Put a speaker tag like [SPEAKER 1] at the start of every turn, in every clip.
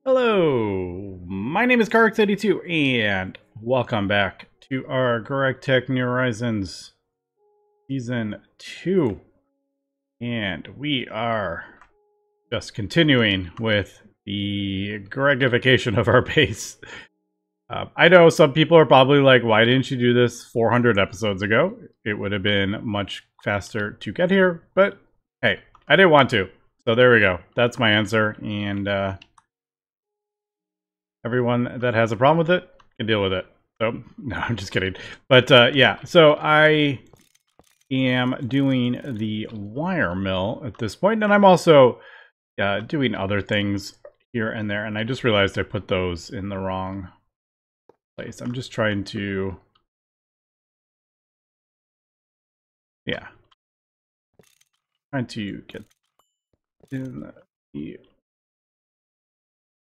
[SPEAKER 1] Hello, my name is GregTech, and welcome back to our GregTech New Horizons Season 2. And we are just continuing with the Gregification of our base. I know some people are probably like, why didn't you do this 400 episodes ago? It would have been much faster to get here, but hey, I didn't want to. So there we go. That's my answer, and everyone that has a problem with it can deal with it. So, no, I'm just kidding. But yeah, so I am doing the wire mill at this point, and I'm also doing other things here and there, and I just realized I put those in the wrong place. I'm just trying to, yeah, trying to get in the,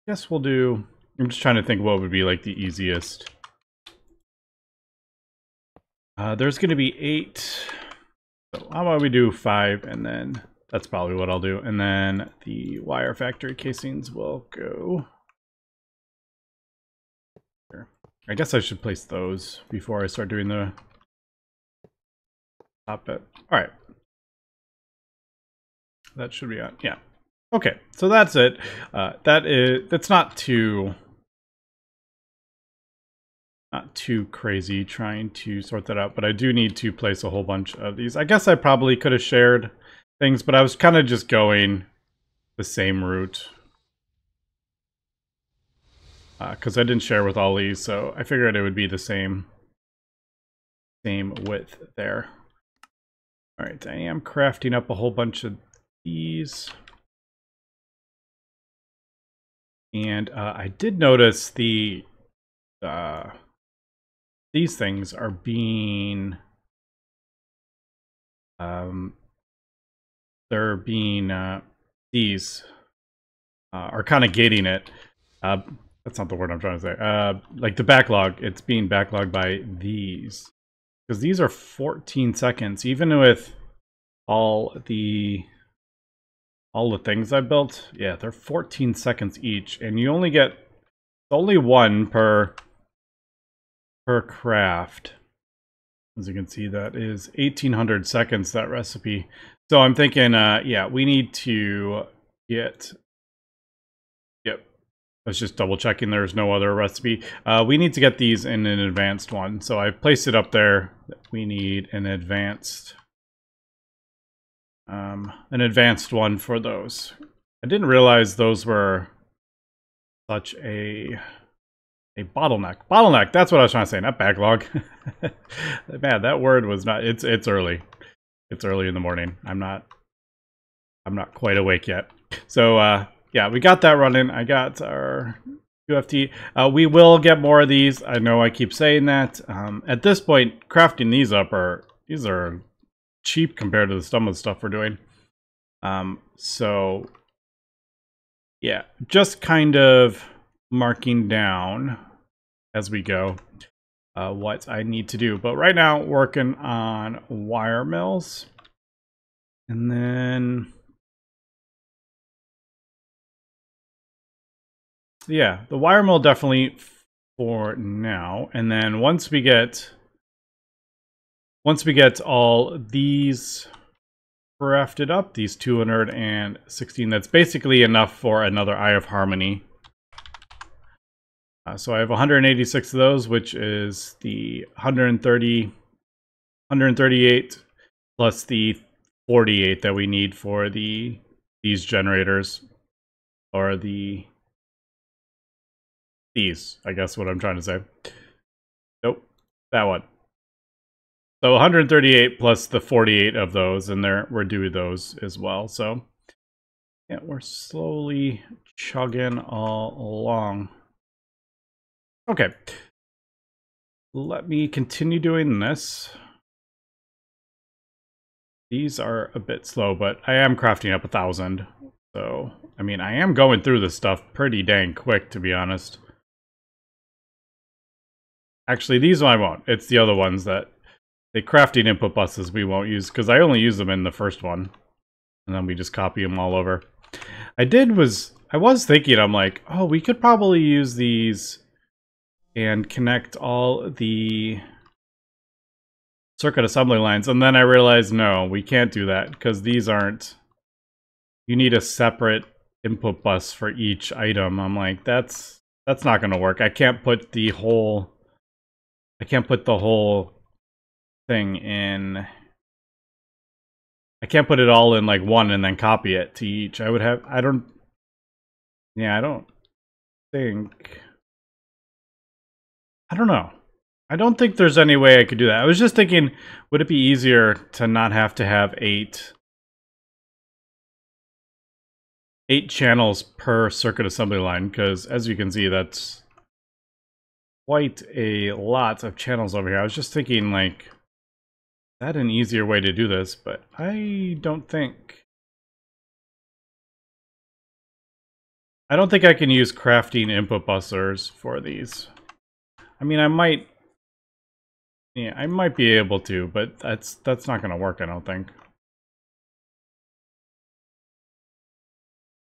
[SPEAKER 1] guess we'll do, I'm just trying to think what would be like the easiest. There's going to be 8, so how about we do 5, and then that's probably what I'll do. And then the wire factory casings will go here. I guess I should place those before I start doing the top bit. All right. That should be on. Yeah. Okay. So that's it. That's not too crazy trying to sort that out, but I do need to place a whole bunch of these. I guess I probably could have shared things, but I was kind of just going the same route because I didn't share with all these, so I figured it would be the same width there. All right, I am crafting up a whole bunch of these, and I did notice these things are being these are kind of gating it. That's not the word I'm trying to say. Like the backlog, it's being backlogged by these. Because these are 14 seconds. Even with all the things I built, yeah, they're 14 seconds each. And you only get only one per craft. As you can see, that is 1800 seconds, that recipe. So I'm thinking, yeah, we need to get... Yep. I was just double checking there's no other recipe. We need to get these in an advanced one. So I've placed it up there. We need an advanced one for those. I didn't realize those were such a bottleneck. Bottleneck, that's what I was trying to say, not backlog. Man, that word was not, it's early. It's early in the morning. I'm not quite awake yet. So yeah, we got that running. I got our UFT. We will get more of these. I know I keep saying that. At this point, crafting these up these are cheap compared to some of the stuff we're doing. So yeah, just kind of marking down as we go what I need to do. But right now, working on wire mills. And then, yeah, the wire mill definitely for now. And then once we get all these crafted up, these 216, that's basically enough for another Eye of Harmony. So I have 186 of those, which is the 138 plus the 48 that we need for these generators, or these, I guess what I'm trying to say. Nope, that one. So 138 plus the 48 of those, and we're doing those as well. So yeah, we're slowly chugging all along. Okay, let me continue doing this. These are a bit slow, but I am crafting up 1,000. So, I mean, I am going through this stuff pretty dang quick, to be honest. Actually, these I won't. It's the other ones that the crafting input buses we won't use, because I only use them in the first one. And then we just copy them all over. I I was thinking, I'm like, oh, we could probably use these and connect all the circuit assembly lines. And then I realized, no, we can't do that because these aren't, you need a separate input bus for each item. I'm like, that's not going to work. I can't put the whole thing in. I can't put it all in like one and then copy it to each. I don't think, I don't know. I don't think there's any way I could do that. I was just thinking, would it be easier to not have to have eight channels per circuit assembly line? Because as you can see, that's quite a lot of channels over here. I was just thinking, like, that an easier way to do this, but I don't think I can use crafting input bussers for these. I mean, I might be able to, but that's not going to work, I don't think.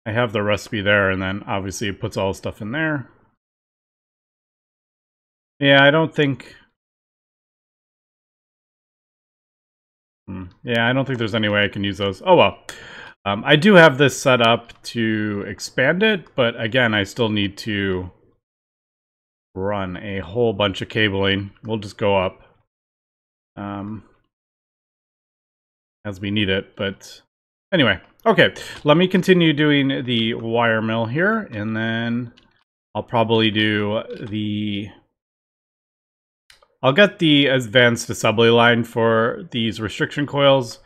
[SPEAKER 1] I have the recipe there, and then obviously it puts all the stuff in there. Yeah, I don't think... Yeah, I don't think there's any way I can use those. Oh well. I do have this set up to expand it, but again, I still need to run a whole bunch of cabling. We'll just go up as we need it, but anyway. Okay, let me continue doing the wire mill here, and then I'll probably do the... I'll get the advanced assembly line for these restriction coils,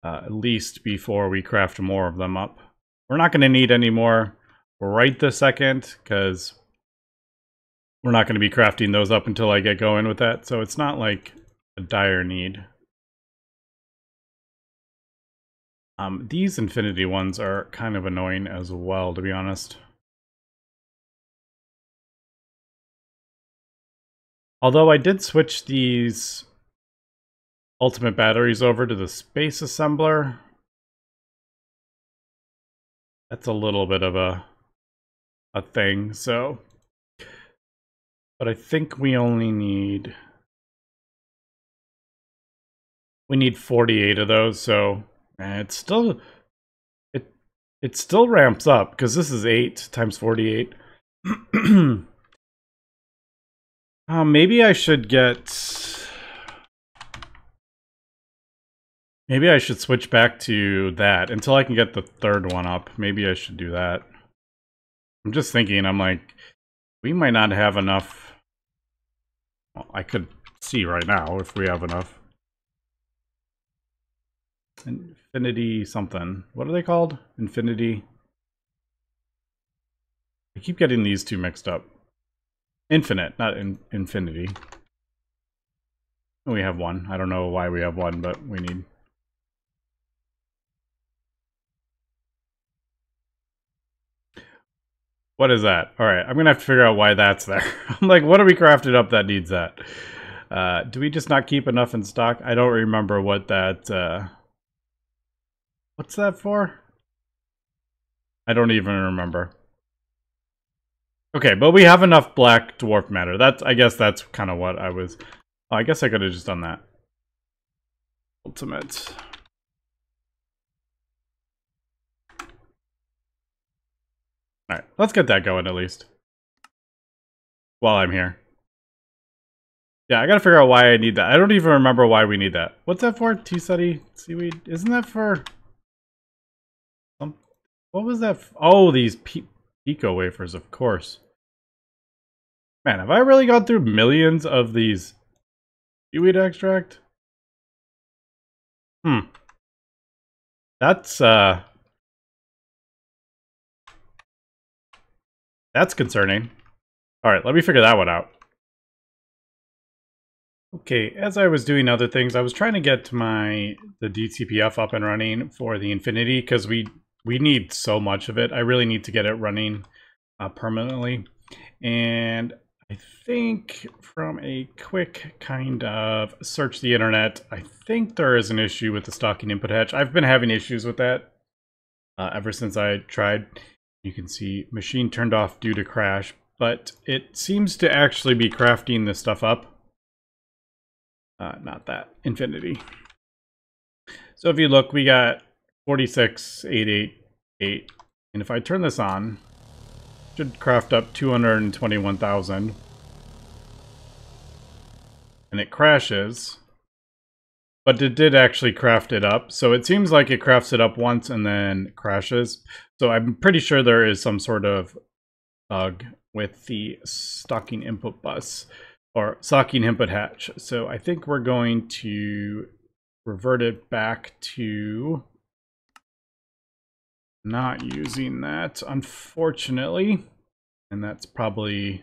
[SPEAKER 1] at least before we craft more of them up. We're not going to need any more right this second, because we're not going to be crafting those up until I get going with that, so it's not like a dire need. These infinity ones are kind of annoying as well, to be honest. Although I did switch these ultimate batteries over to the space assembler. That's a little bit of a thing, so... But I think we only need... We need 48 of those, so... It's still... It still ramps up, because this is 8 times 48. Maybe I should get... Maybe I should switch back to that until I can get the third one up. Maybe I should do that. I'm just thinking, I'm like, we might not have enough. Well, I could see right now if we have enough. Infinity something. What are they called? Infinity. I keep getting these two mixed up. Infinite, not infinity. We have one. I don't know why we have one, but we need. What is that? Alright, I'm gonna have to figure out why that's there. I'm like, what are we crafted up that needs that? Do we just not keep enough in stock? I don't remember what that, what's that for? I don't even remember. Okay, but we have enough black dwarf matter. I guess that's kind of what I was... Oh, I guess I could have just done that. Ultimate. Alright, let's get that going at least. While I'm here. Yeah, I gotta figure out why I need that. I don't even remember why we need that. What's that for? Tea study? Seaweed? Isn't that for... What was that? Oh, these pico wafers, of course. Man, have I really gone through millions of these seaweed extract? That's concerning. Alright, let me figure that one out. Okay, as I was doing other things, I was trying to get the DTPF up and running for the Infinity, because we need so much of it. I really need to get it running permanently. And I think from a quick kind of search the internet, I think there is an issue with the stocking input hatch. I've been having issues with that ever since I tried. You can see machine turned off due to crash, but it seems to actually be crafting this stuff up. Not that, infinity. So if you look, we got 46,888, and if I turn this on, it should craft up 221,000. And it crashes, but it did actually craft it up. So it seems like it crafts it up once and then crashes. So I'm pretty sure there is some sort of bug with the stocking input bus or stocking input hatch. So I think we're going to revert it back to not using that, unfortunately. And that's probably...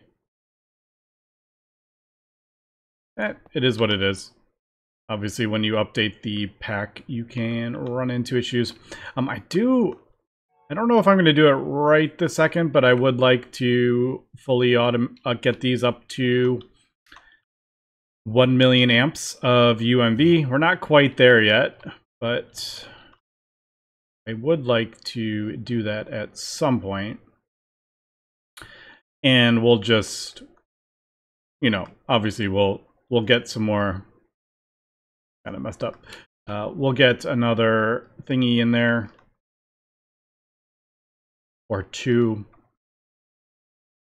[SPEAKER 1] it is what it is. Obviously, when you update the pack, you can run into issues. I don't know if I'm going to do it right this second, but I would like to fully get these up to 1 million amps of UMV. We're not quite there yet, but I would like to do that at some point. And we'll just, you know, obviously we'll get some more. Kind of messed up. We'll get another thingy in there. Or two.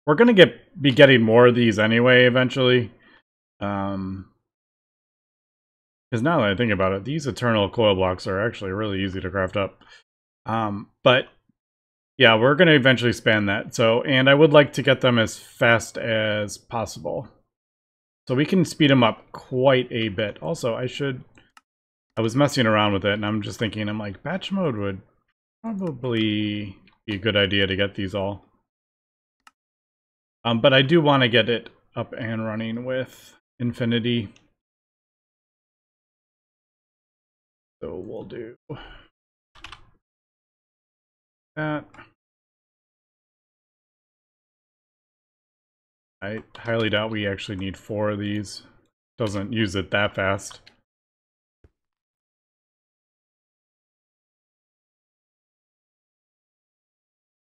[SPEAKER 1] We're going to be getting more of these anyway eventually. Because now that I think about it, these eternal coil blocks are actually really easy to craft up. But yeah, we're going to eventually span that. So, and I would like to get them as fast as possible. So we can speed them up quite a bit. Also, I was messing around with it, and I'm just thinking, I'm like, batch mode would probably be a good idea to get these all. But I do want to get it up and running with infinity. So we'll do that. I highly doubt we actually need 4 of these. Doesn't use it that fast.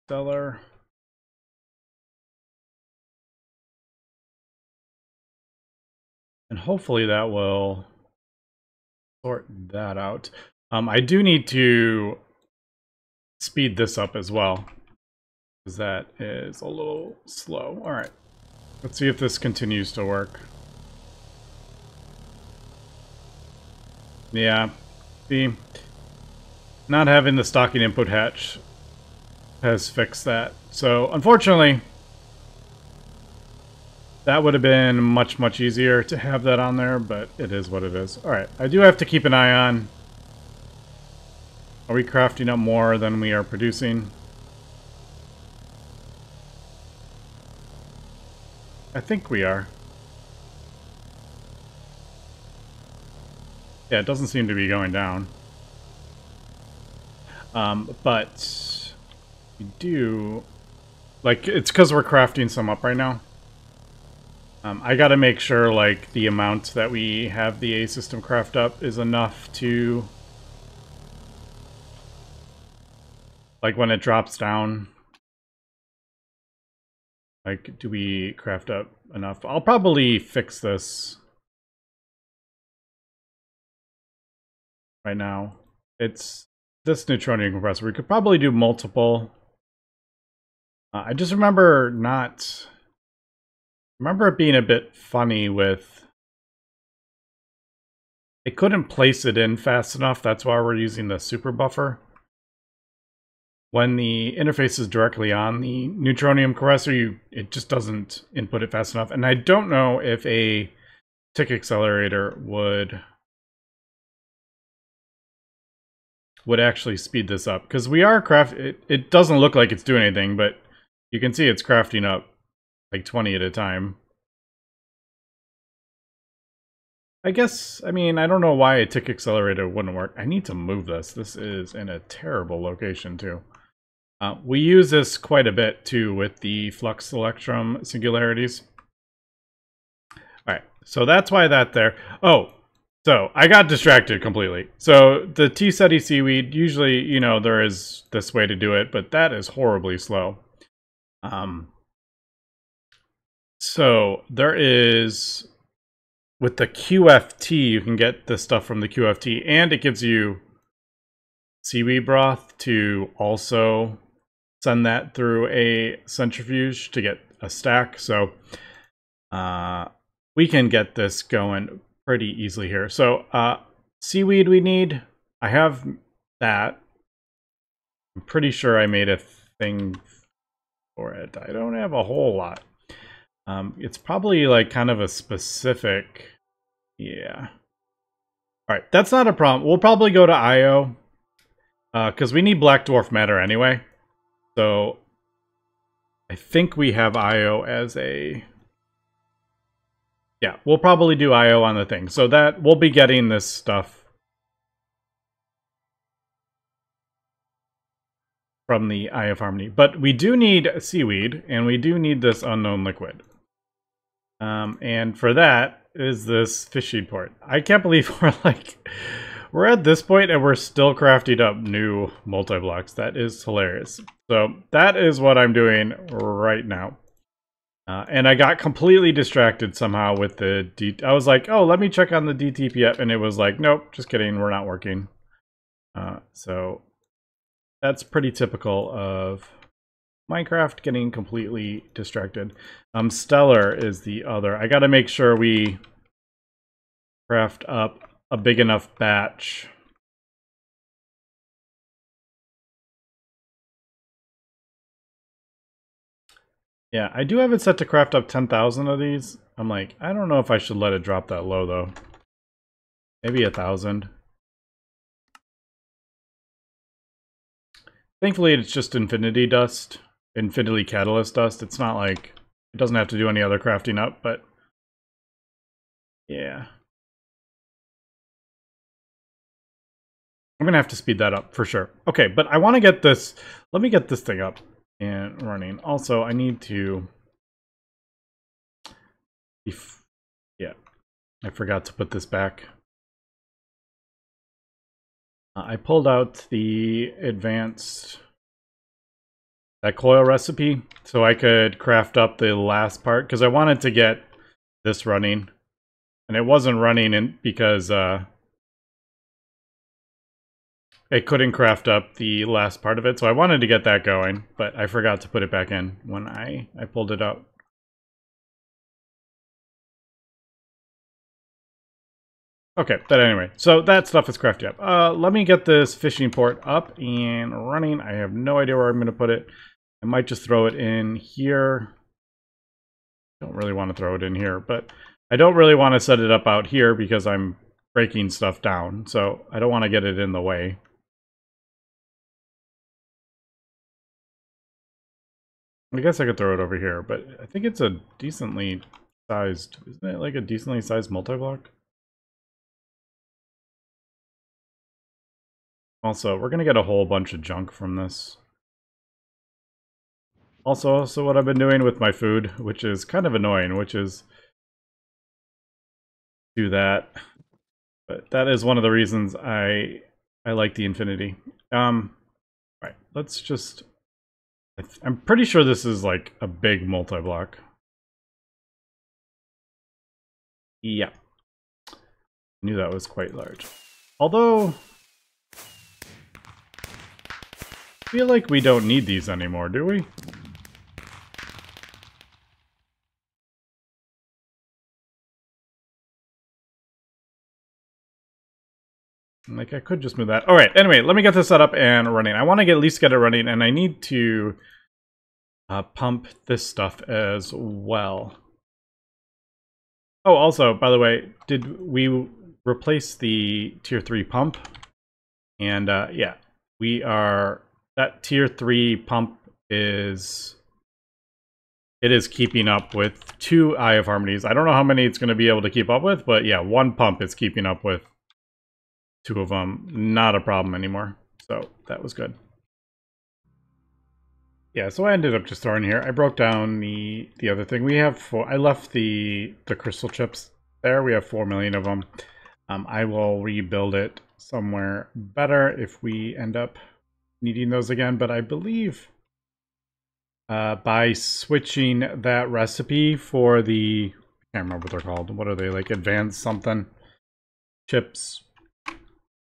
[SPEAKER 1] Stellar. And hopefully that will sort that out. I do need to speed this up as well, because that is a little slow. All right. Let's see if this continues to work. Yeah, see, not having the stocking input hatch has fixed that. So, unfortunately, that would have been much, much easier to have that on there, but it is what it is. Alright, I do have to keep an eye on, are we crafting up more than we are producing? I think we are. Yeah, it doesn't seem to be going down. But we do... Like, it's because we're crafting some up right now. I gotta make sure, like, the amount that we have the A system craft up is enough to... Like, when it drops down... Like, do we craft up enough? I'll probably fix this right now. It's this neutronium compressor. We could probably do multiple. I just remember it being a bit funny with... It couldn't place it in fast enough. That's why we're using the super buffer. When the interface is directly on the neutronium compressor, it just doesn't input it fast enough. And I don't know if a tick accelerator would actually speed this up, because we are it doesn't look like it's doing anything, but you can see it's crafting up like 20 at a time. I guess, I mean, I don't know why a tick accelerator wouldn't work. I need to move this. This is in a terrible location too. We use this quite a bit too with the flux electrum singularities. All right, so that's why that there. Oh, So I got distracted completely. So the tea seti seaweed, usually, you know, there is this way to do it, but that is horribly slow. So there is, with the QFT, you can get this stuff from the QFT, and it gives you seaweed broth to also send that through a centrifuge to get a stack. So we can get this going pretty easily here. So seaweed we need. I have that. I'm pretty sure I made a thing for it. I don't have a whole lot. It's probably like kind of a specific, yeah. All right, that's not a problem. We'll probably go to IO because we need black dwarf matter anyway. So I think we have IO as a, yeah, we'll probably do IO on the thing. So that we'll be getting this stuff from the Eye of Harmony. But we do need seaweed, and we do need this unknown liquid. And for that is this fishing port. I can't believe we're at this point and we're still crafting up new multi-blocks. That is hilarious. So that is what I'm doing right now. And I got completely distracted somehow with the I was like, oh, let me check on the DTP, and it was like, nope, just kidding, we're not working. So that's pretty typical of Minecraft, getting completely distracted. Stellar is the other. I gotta make sure we craft up a big enough batch. Yeah, I do have it set to craft up 10,000 of these. I'm like, I don't know if I should let it drop that low though. Maybe 1,000. Thankfully, it's just infinity dust. Infinity catalyst dust. It's not like it doesn't have to do any other crafting up, but yeah. I'm gonna have to speed that up for sure. Okay, but I want to get this, let me get this thing up and running. Also, I need to, yeah, I forgot to put this back. I pulled out the advanced, that coil recipe, so I could craft up the last part, because I wanted to get this running, and it wasn't running because it couldn't craft up the last part of it, so I wanted to get that going, but I forgot to put it back in when I pulled it out. Okay, but anyway, so that stuff is crafted up. Let me get this fishing port up and running. I have no idea where I'm going to put it. I might just throw it in here. Don't really want to throw it in here, but I don't really want to set it up out here because I'm breaking stuff down, so I don't want to get it in the way. I guess I could throw it over here, but I think it's a decently sized, isn't it like a decently sized multi-block? Also, we're going to get a whole bunch of junk from this. Also, what I've been doing with my food, which is kind of annoying, which is do that. But that is one of the reasons I like the Infinity. Right, let's just, I'm pretty sure this is like a big multi-block. Yeah. I knew that was quite large. Although, I feel like we don't need these anymore, do we? Like, I could just move that. All right, anyway, let me get this set up and running. I want to at least get it running, and I need to pump this stuff as well. Oh, also, by the way, did we replace the tier 3 pump? And yeah, we are, that tier 3 pump is, it is keeping up with 2 Eye of Harmonies. I don't know how many it's going to be able to keep up with, but yeah, 1 pump is keeping up with 2 of them. Not a problem anymore. So that was good. Yeah, so I ended up just throwing here. I broke down the other thing. We have 4, I left the crystal chips there. We have 4 million of them. I will rebuild it somewhere better if we end up needing those again, but I believe by switching that recipe for the, I can't remember what they're called. What are they, like advanced something? Chips.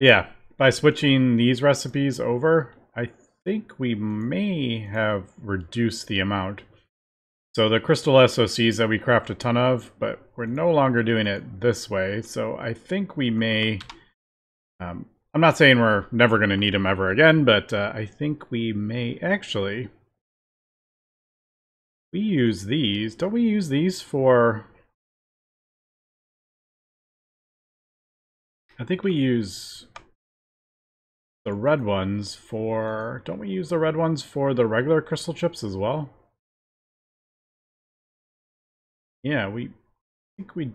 [SPEAKER 1] Yeah, by switching these recipes over, I think we may have reduced the amount. So the crystal SOCs that we craft a ton of, but we're no longer doing it this way. So I think we may, I'm not saying we're never going to need them ever again, but I think we may actually, we use these. Don't we use these for, I think we use the red ones for, don't we use the red ones for the regular crystal chips as well? Yeah, I think we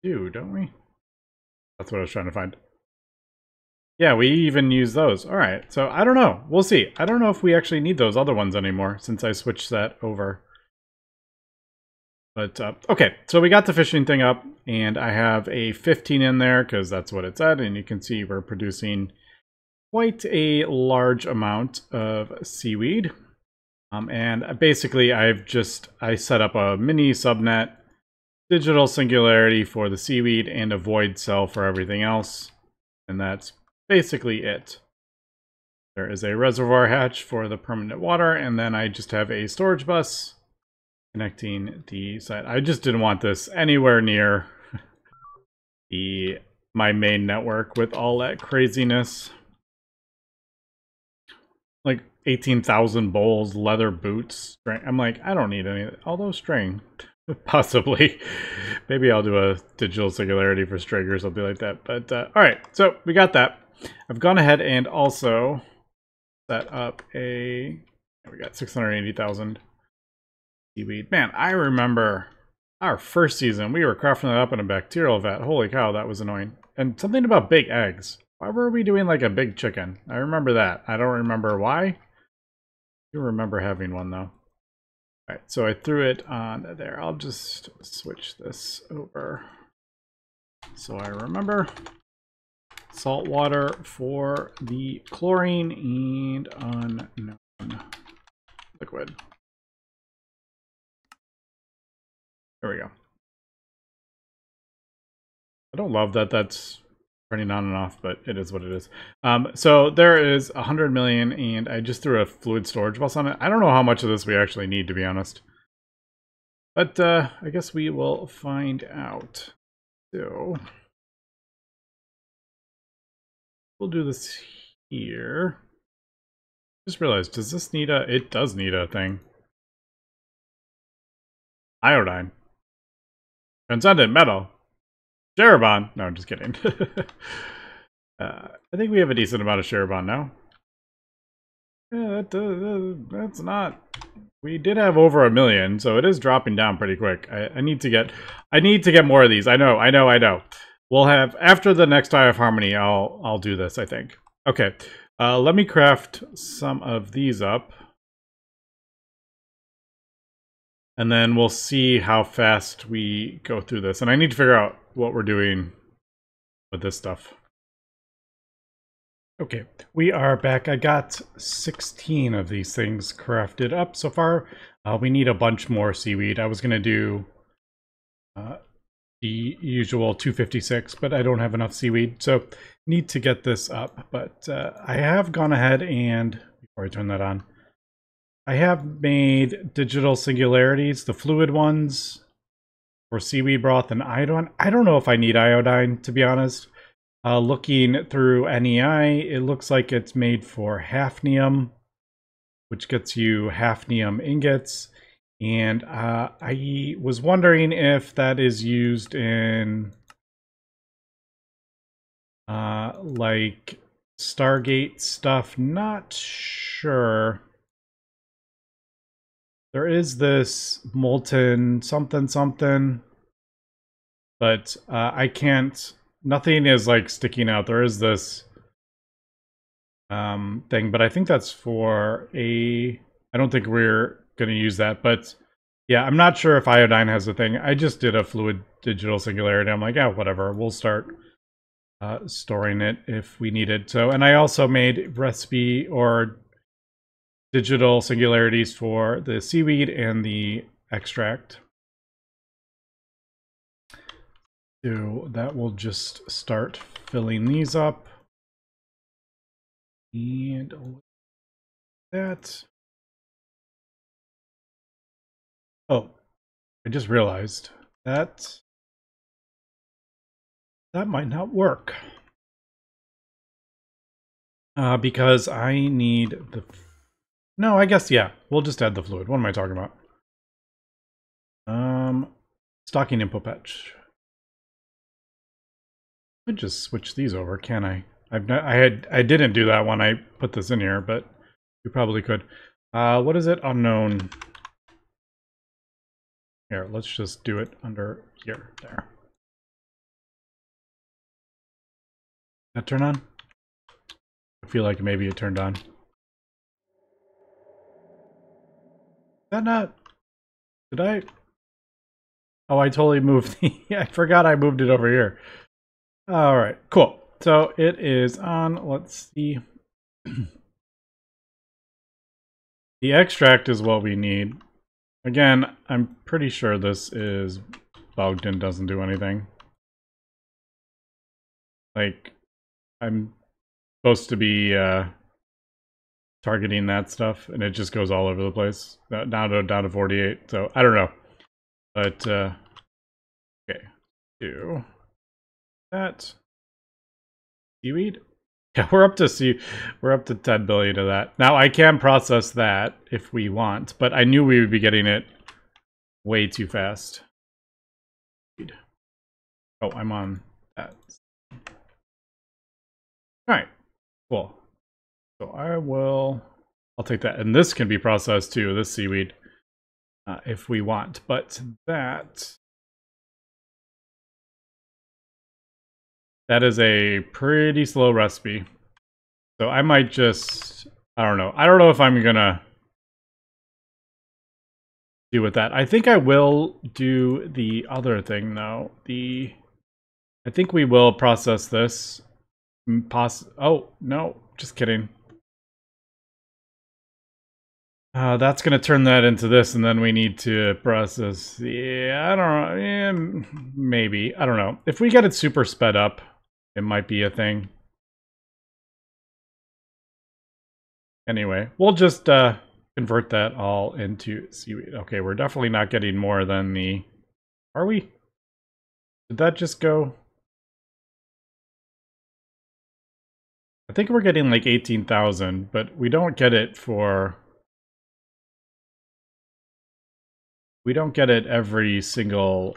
[SPEAKER 1] do, don't we? That's what I was trying to find. Yeah, we even use those. All right, so I don't know. We'll see. I don't know if we actually need those other ones anymore since I switched that over. But, okay, so we got the fishing thing up, and I have a 15 in there because that's what it said, and you can see we're producing quite a large amount of seaweed. And basically, I set up a mini subnet, digital singularity for the seaweed, and a void cell for everything else. And that's basically it. There is a reservoir hatch for the permanent water, and then I just have a storage bus connecting the site. I just didn't want this anywhere near my main network with all that craziness. Like 18,000 bowls, leather boots, string. I'm like, I don't need any, although string, possibly. Maybe I'll do a digital singularity for string or something like that. But all right, so we got that. I've gone ahead and also set up we got 680,000 seaweed. Man, I remember our first season, we were crafting that up in a bacterial vat. Holy cow, that was annoying. And something about big eggs. Why were we doing like a big chicken? I remember that. I don't remember why. I do remember having one though. Alright, so I threw it on there. I'll just switch this over so I remember. Salt water for the chlorine and unknown liquid. There we go. I don't love that that's turning on and off, but it is what it is. So there is 100 million, and I just threw a fluid storage bus on it. I don't know how much of this we actually need, to be honest. But I guess we will find out. So we'll do this here. Just realized, does this need a... It does need a thing. Iodine. Transcendent metal. Cherubon. No, I'm just kidding. I think we have a decent amount of Cherubon now. Yeah, that's not... We did have over 1 million, so it is dropping down pretty quick. I need to get more of these. I know. We'll have, after the next Eye of Harmony, I'll do this, I think. Okay, let me craft some of these up. And then we'll see how fast we go through this. And I need to figure out what we're doing with this stuff. Okay, we are back. I got 16 of these things crafted up so far. We need a bunch more seaweed. I was going to do the usual 256, but I don't have enough seaweed. So need to get this up. But I have gone ahead and, before I turn that on, I have made digital singularities, the fluid ones, for seaweed broth and iodine. I don't know if I need iodine, to be honest. Looking through NEI, it looks like it's made for hafnium, which gets you hafnium ingots. And I was wondering if that is used in like Stargate stuff. Not sure. There is this molten something, but I can't, nothing is like sticking out. There is this thing, but I think that's for I don't think we're going to use that, but yeah, I'm not sure if iodine has a thing. I just did a fluid digital singularity. I'm like, yeah, whatever, we'll start storing it if we needed. So, and I also made recipe or digital singularities for the seaweed and the extract. So that will just start filling these up. And that. Oh, I just realized that might not work. Because I need the... No, I guess, yeah. We'll just add the fluid. What am I talking about? Stocking input patch. I could just switch these over, can I? I didn't do that when I put this in here, but we probably could. What is it? Unknown. Here, let's just do it under here. There. That turn on? I feel like maybe it turned on. Is that not? Did I? Oh, I totally moved the... I forgot I moved it over here. All right, cool. So it is on, let's see. The extract is what we need. Again, I'm pretty sure this is bugged and doesn't do anything. Like, I'm supposed to be targeting that stuff, and it just goes all over the place. Down to 48, so I don't know. But, okay. Do that. Seaweed? Yeah, we're up to 10 billion of that. Now I can process that if we want, but I knew we would be getting it way too fast. Oh, I'm on that. Alright, cool. So I'll take that. And this can be processed too, this seaweed, if we want. But that is a pretty slow recipe. So I might just, I don't know. I don't know if I'm gonna do with that. I think I will do the other thing though. I think we will process this. Oh, no, just kidding. That's going to turn that into this, and then we need to process... Yeah, I don't know. Maybe. I don't know. If we get it super sped up, it might be a thing. Anyway, we'll just convert that all into seaweed. Okay, we're definitely not getting more than the... Are we? Did that just go... I think we're getting like 18,000, but we don't get it for... We don't get it every single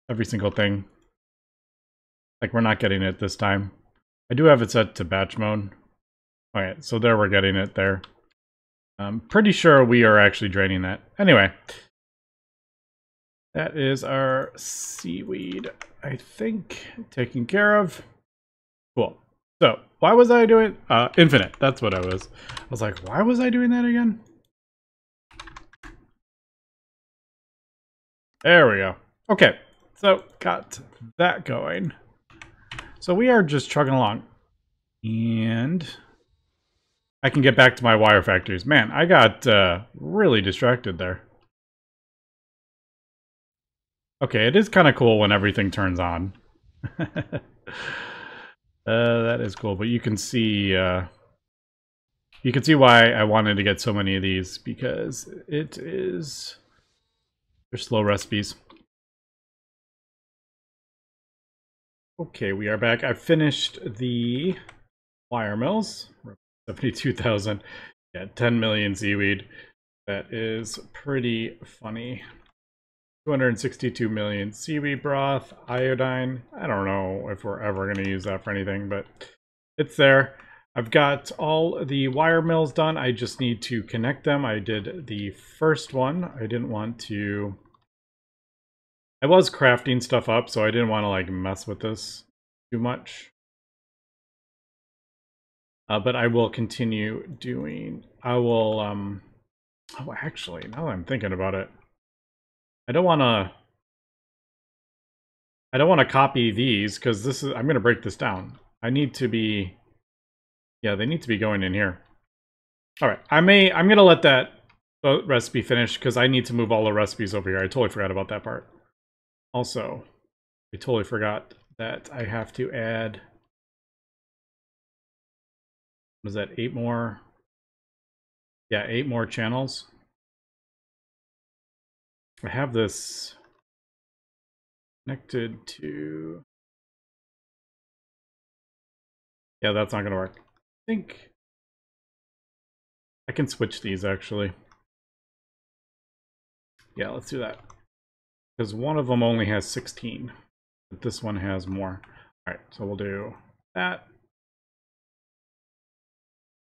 [SPEAKER 1] thing. Like, we're not getting it this time. I do have it set to batch mode. Alright, so there we're getting it there. I'm pretty sure we are actually draining that. Anyway. That is our seaweed, I think, taken care of. Cool. So, why was I doing... infinite, that's what I was. I was like, why was I doing that again? There we go. Okay, so got that going. So we are just chugging along. And I can get back to my wire factories. Man, I got really distracted there. Okay, it is kind of cool when everything turns on. That is cool, but you can see why I wanted to get so many of these, because they're slow recipes. Okay, we are back. I finished the wire mills. 72,000. Yeah, 10 million seaweed. That is pretty funny. 262 million seaweed broth, iodine. I don't know if we're ever going to use that for anything, but it's there. I've got all the wire mills done. I just need to connect them. I did the first one. I didn't want to... I was crafting stuff up, so I didn't want to like mess with this too much. But I will continue doing... I will... Oh, actually, now that I'm thinking about it, I don't want to... I don't want to copy these because this is, I'm going to break this down. I need to be, yeah, they need to be going in here. All right, I'm going to let that recipe finish because I need to move all the recipes over here. I totally forgot about that part. Also, I totally forgot that I have to add, was that 8 more? Yeah, 8 more channels. I have this connected to, yeah, that's not gonna work. I think I can switch these actually. Yeah, let's do that. Because one of them only has 16, but this one has more. All right, so we'll do that.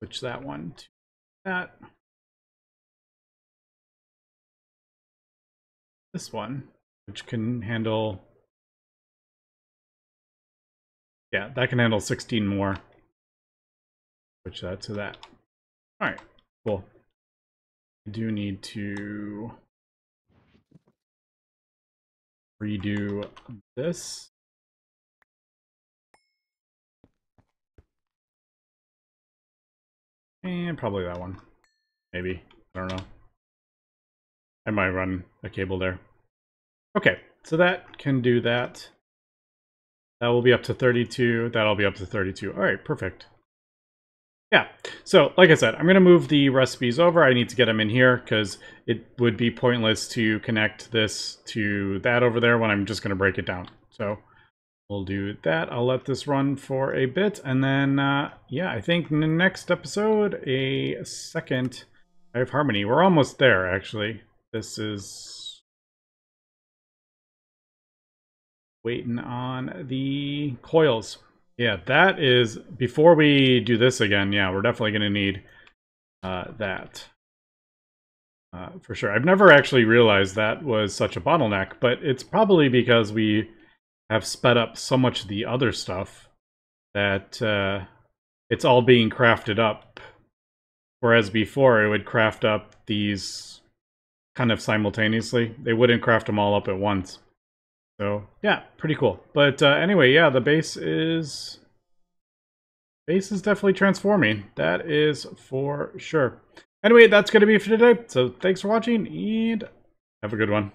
[SPEAKER 1] Switch that one to that. This one, which can handle, yeah, that can handle 16 more. Switch that to that. All right, cool. I do need to redo this. And probably that one. Maybe. I don't know. I might run a cable there. Okay, so that can do that. That will be up to 32. That'll be up to 32. All right, perfect. Yeah, so like I said, I'm going to move the recipes over. I need to get them in here because it would be pointless to connect this to that over there when I'm just going to break it down. So we'll do that. I'll let this run for a bit. And then, yeah, I think in the next episode, a second Hive Harmony. We're almost there, actually. This is waiting on the coils. Yeah, that is, before we do this again, yeah, we're definitely going to need that. For sure. I've never actually realized that was such a bottleneck, but it's probably because we have sped up so much of the other stuff that it's all being crafted up. Whereas before, it would craft up these kind of simultaneously. They wouldn't craft them all up at once. So, yeah, pretty cool. But anyway, yeah, the base is definitely transforming. That is for sure. Anyway, that's going to be it for today. So thanks for watching, and have a good one.